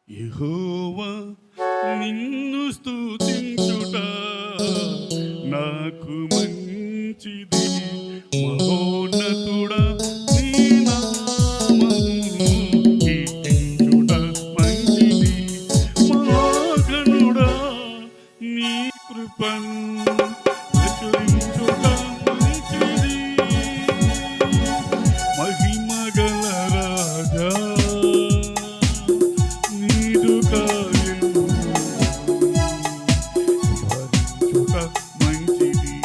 యెహోవా నిన్ను స్తుతించుట నాకు మంచిది, మహోన్నతుడా నీ నామము కీర్తించుట మంచిది, మహాగణుడా నీ కృపను ప్రచురించుట మంచిది. మహిమగల రాజా నీదు కార్యము స్మరించుట మంచిది,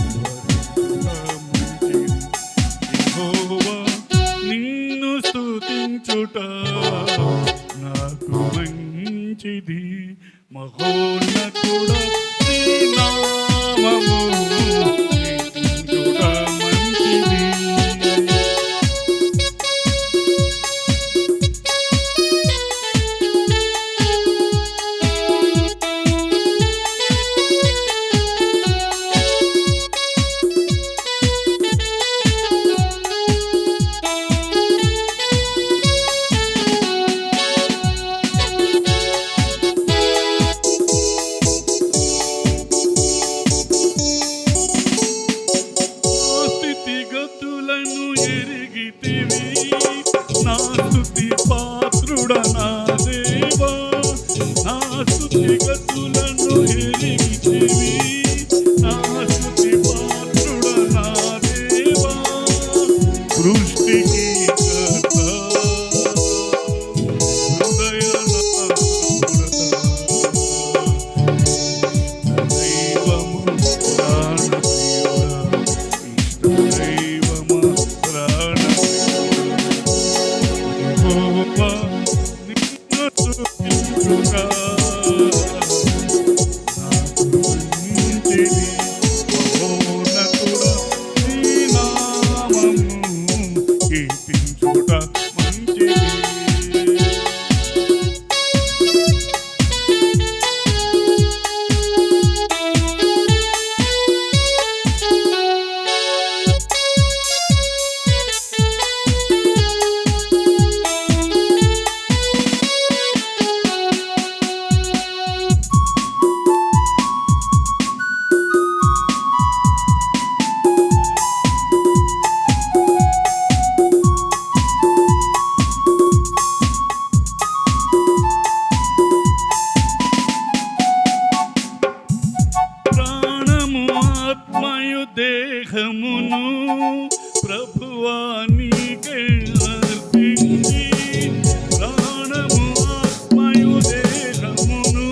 స్మరించుట మంచిది. యెహోవా నిన్ను స్తుతించుట నాకు మంచిది, మహోన్నతుడా నీ నామము కీర్తించుట మంచిది. స్థితిగతులను ఎరిగితివి, నా స్తుతి పాత్రుడ నా దేవా. నా స్థితిగతులను ఎరిగితివి, నా స్తుతి పాత్రుడ నా దేవా. సృష్టికి కర్త దైవము ప్రాణప్రియుడా, దైవము ప్రాణప్రియుడా. యెహోవా నిన్ను స్తుతించుట నాకు మంచిది, మహోన్నతుడా నీ నామము కీర్తించుట మంచిది. ప్రాణము ఆత్మయు దేహమును ప్రభువా నీకే అర్పించి, ప్రాణము ఆత్మయు దేహమును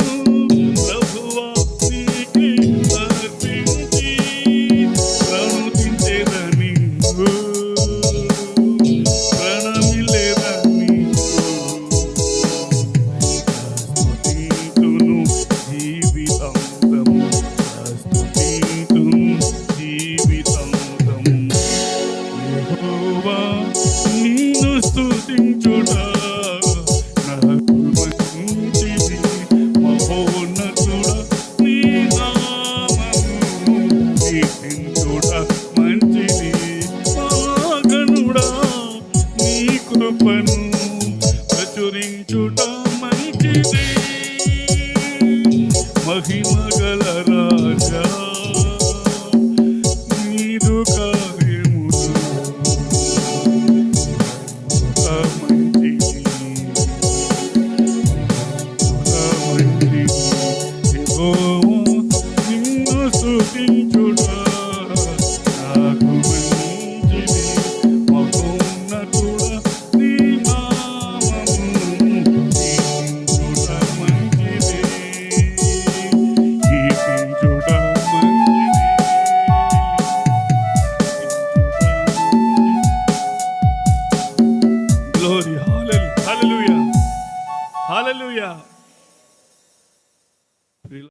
ప్రభువా నీకే అర్పించి, ప్రణుతించెద నీకు, ప్రణమిల్లెద నీకు. స్తుతింతును జీవితాంతము, స్తుతింతును జీవితాంతము. యెహోవా నిన్ను స్తుతించుట నాకు మంచిది, మహోన్నతుడా నీ నామము కీర్తించుట మంచిది, మహాగణుడా నీ కృపను ప్రచురించుట మంచిది. మహిమగల రాజా